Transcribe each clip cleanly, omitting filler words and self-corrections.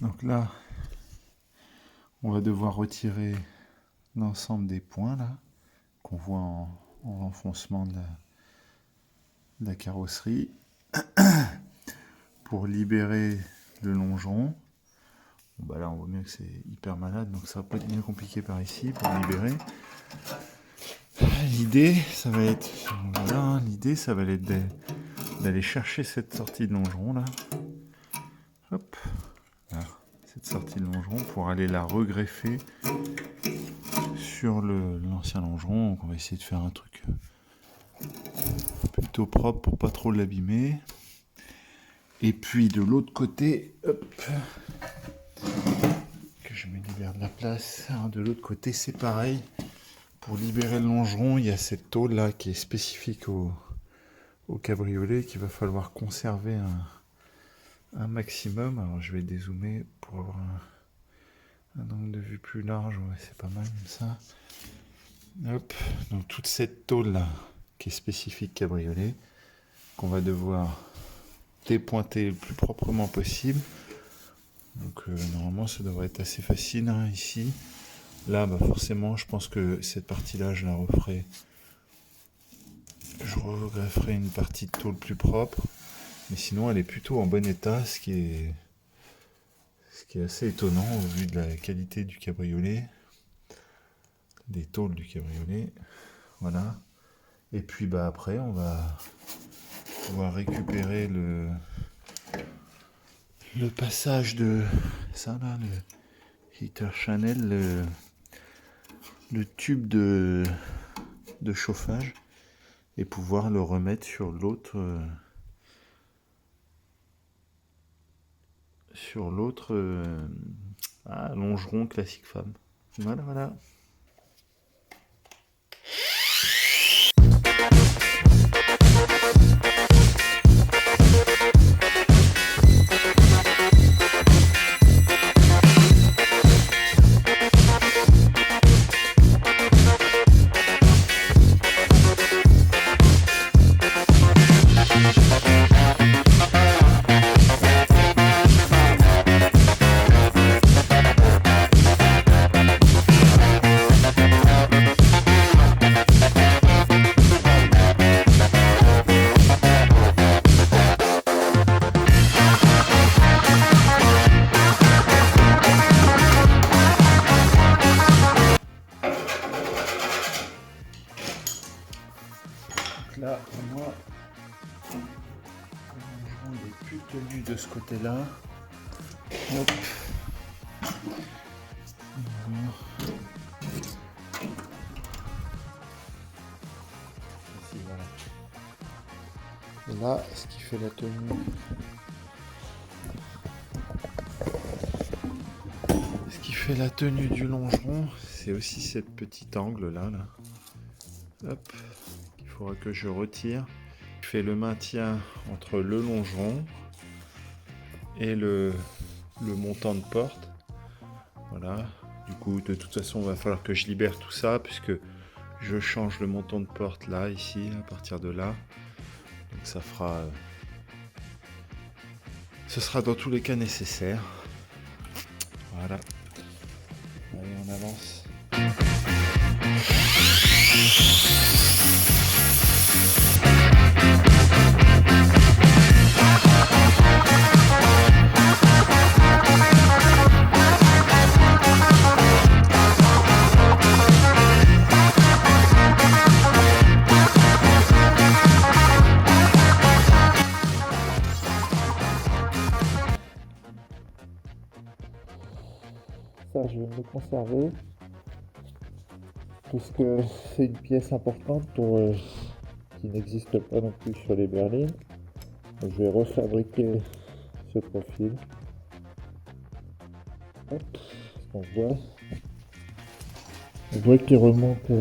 Donc là, on va devoir retirer l'ensemble des points là qu'on voit en renfoncement de la carrosserie pour libérer le longeron. Bon, bah là, on voit bien que c'est hyper malade, donc ça va pas être bien compliqué par ici pour libérer. L'idée, ça va être, voilà, l'idée, ça va être d'aller chercher cette sortie de longeron là. Hop, là, cette sortie de longeron pour aller la regreffer sur l'ancien longeron. Donc on va essayer de faire un truc plutôt propre pour pas trop l'abîmer. Et puis de l'autre côté, hop, que je me libère de la place. Alors, de l'autre côté, c'est pareil. Pour libérer le longeron, il y a cette tôle là qui est spécifique au cabriolet qu'il va falloir conserver un maximum. Alors je vais dézoomer pour avoir un angle de vue plus large. Ouais, c'est pas mal comme ça. Hop, donc toute cette tôle là qui est spécifique cabriolet qu'on va devoir dépointer le plus proprement possible. Donc normalement ça devrait être assez facile hein, ici. Là bah forcément je pense que cette partie là je la referai. Je regrefferai une partie de tôle plus propre. Mais sinon elle est plutôt en bon état, ce qui est assez étonnant au vu de la qualité du cabriolet. Des tôles du cabriolet. Voilà. Et puis bah après on va pouvoir récupérer le passage de ça là, le heater channel, le tube de chauffage et pouvoir le remettre sur l'autre longeron classique femme. Voilà. Là, pour moi, le longeron n'est plus tenu de ce côté-là. Hop. Ici, voilà. Et là, ce qui fait la tenue. Ce qui fait la tenue du longeron, c'est aussi cette petite angle là. Hop. Il faudra que je retire. Je fais le maintien entre le longeron et le montant de porte. Voilà. Du coup, de toute façon, il va falloir que je libère tout ça puisque je change le montant de porte là, ici, à partir de là. Donc ça fera... ce sera dans tous les cas nécessaire. Voilà. Allez, on avance. Ça, je vais me le conserver puisque c'est une pièce importante qui n'existe pas non plus sur les berlines. Donc, je vais refabriquer ce profil. Hop, on voit qu'il remonte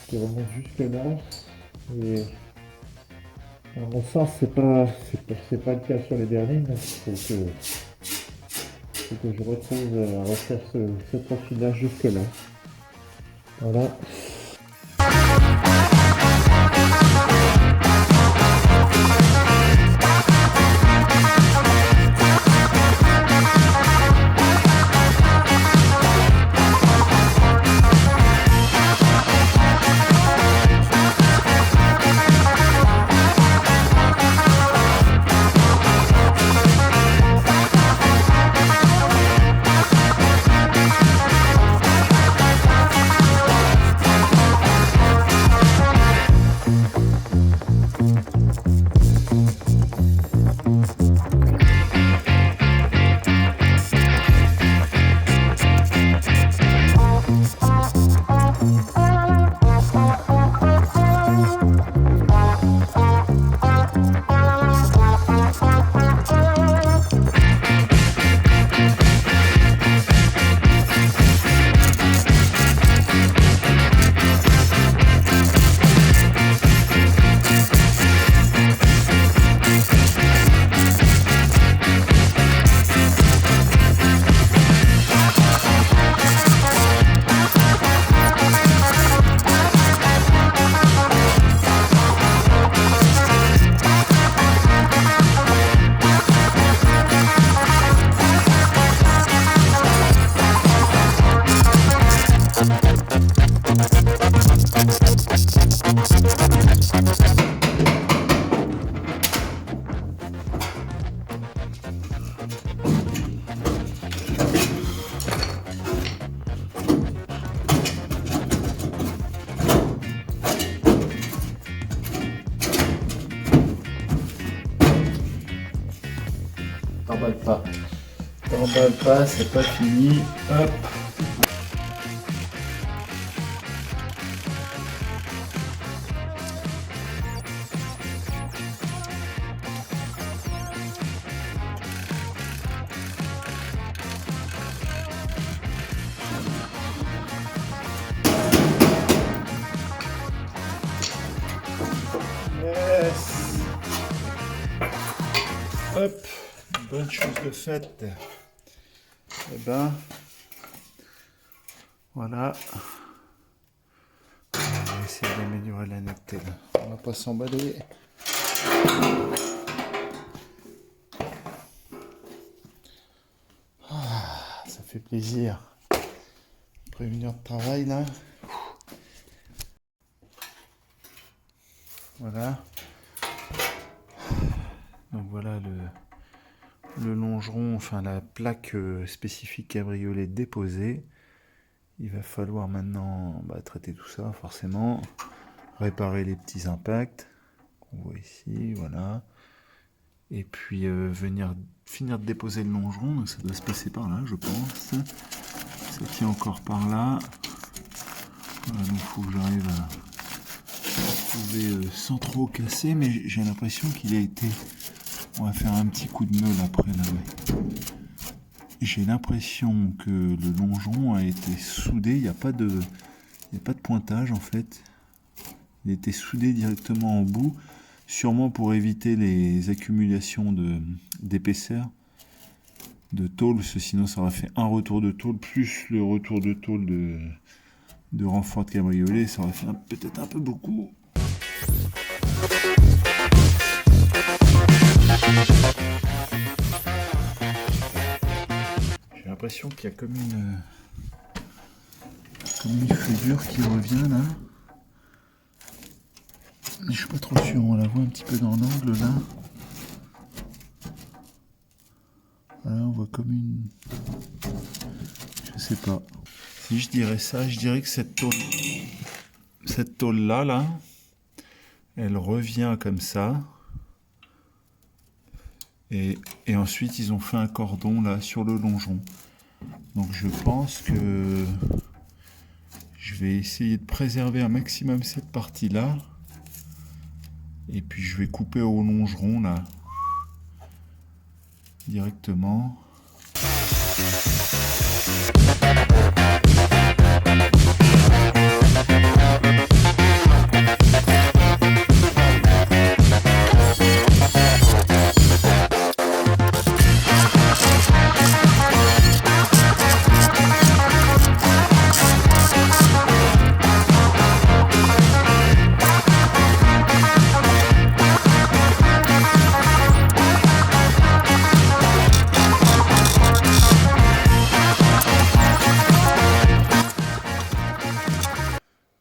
jusque là. Et à mon sens, c'est pas le cas sur les berlines. Il faut que je retrouve à refaire ce profilage jusque là. Voilà. t'emballe pas. T'emballe pas, c'est pas fini. Hop. Yes. Hop, bonne chose de faite. Et ben, voilà. On va essayer d'améliorer la netteté là. On va pas s'emballer. Ah, ça fait plaisir. Après une heure de travail là. Voilà. Donc voilà le longeron, enfin la plaque spécifique cabriolet déposée. Il va falloir maintenant traiter tout ça forcément, réparer les petits impacts qu'on voit ici, voilà. Et puis finir de déposer le longeron, donc ça doit se passer par là je pense. Ça tient encore par là. Voilà, donc il faut que j'arrive à trouver sans trop casser, mais j'ai l'impression qu'il a été... On va faire un petit coup de meule après là. Mais... J'ai l'impression que le longeron a été soudé, il n'y a pas de pointage en fait. Il a été soudé directement en bout, sûrement pour éviter les accumulations d'épaisseur de tôle, sinon ça aurait fait un retour de tôle, plus le retour de tôle de renfort de cabriolet, ça aurait fait peut-être un peu beaucoup. J'ai l'impression qu'il y a comme une figure qui revient là. Je suis pas trop sûr, on la voit un petit peu dans l'angle là. Voilà, on voit comme une... Je sais pas. Si je dirais ça, je dirais que cette tôle là, elle revient comme ça. Et ensuite, ils ont fait un cordon là sur le longeron. Donc je pense que je vais essayer de préserver un maximum cette partie-là. Et puis je vais couper au longeron là. Directement.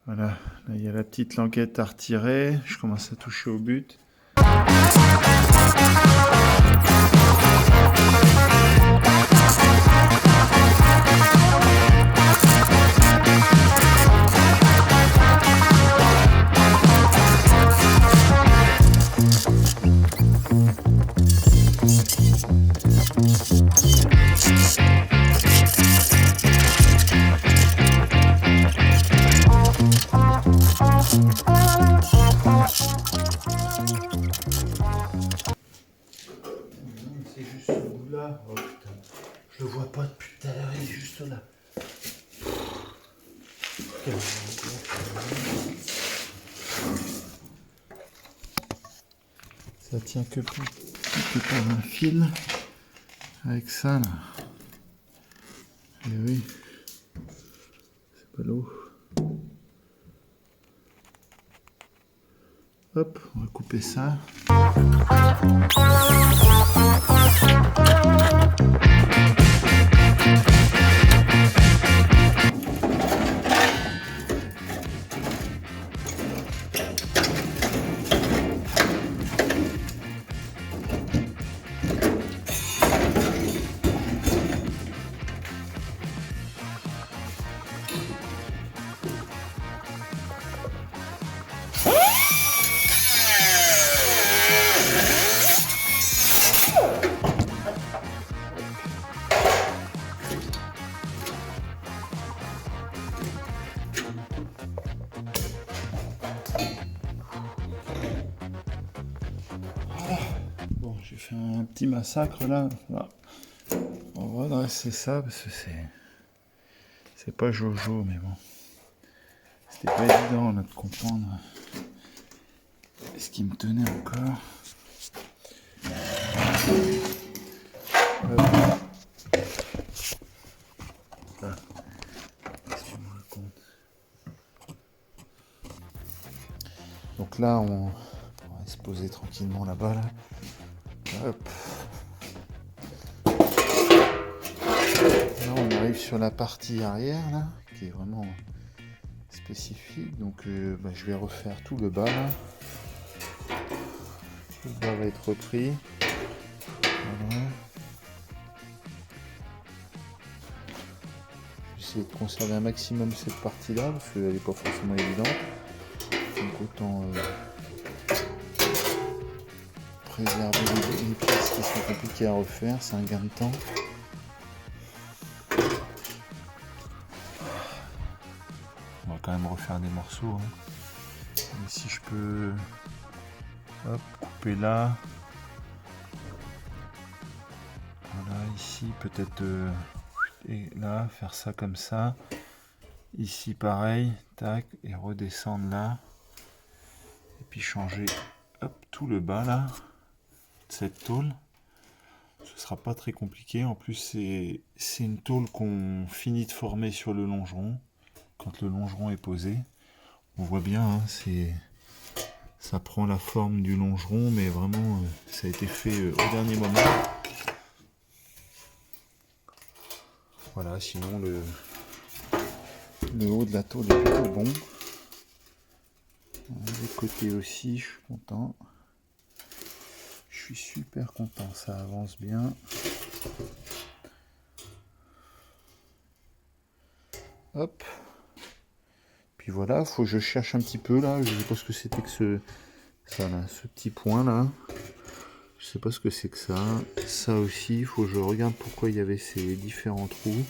Voilà, là il y a la petite languette à retirer, je commence à toucher au but. C'est juste ce bout-là. Oh putain, je le vois pas depuis tout à l'heure, il est juste là. Ça tient que par un fil. Avec ça là. Et oui, c'est pas l'eau. Hop, on va couper ça. J'ai fait un petit massacre là. Voilà. On va redresser ça parce que c'est pas Jojo, mais bon. C'était pas évident là de comprendre ce qui me tenait encore. Qu'est-ce que tu me racontes? Donc là, on va se poser tranquillement là-bas. Là. Hop. Là, on arrive sur la partie arrière, là, qui est vraiment spécifique. Donc, je vais refaire tout le bas, là. Tout le bas va être repris. Voilà. Essayer de conserver un maximum cette partie-là, parce qu'elle n'est pas forcément évidente. Donc, autant préserver les pièces qui sont compliquées à refaire, c'est un gain de temps. On va quand même refaire des morceaux. Hein. Et si je peux hop, couper là. Voilà, ici peut-être et là, faire ça comme ça. Ici pareil, tac, et redescendre là. Et puis changer hop, tout le bas là, de cette tôle. Ce sera pas très compliqué. En plus, c'est une tôle qu'on finit de former sur le longeron. Quand le longeron est posé, on voit bien, hein, ça prend la forme du longeron, mais vraiment, ça a été fait au dernier moment. Voilà, sinon le haut de la tôle est plutôt bon. Les côtés aussi, je suis content. Je suis super content, ça avance bien. Hop. Puis voilà, faut que je cherche un petit peu là. Je sais pas ce que c'était que ça là, ce petit point là. Je sais pas ce que c'est que ça. Ça aussi, il faut que je regarde pourquoi il y avait ces différents trous.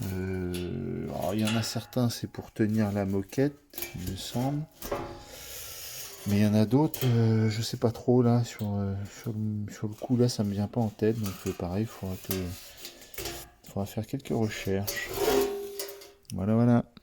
Alors, il y en a certains, c'est pour tenir la moquette, il me semble. Mais il y en a d'autres, je sais pas trop là, sur le coup là, ça me vient pas en tête. Donc pareil, il faudra faire quelques recherches. Voilà, voilà.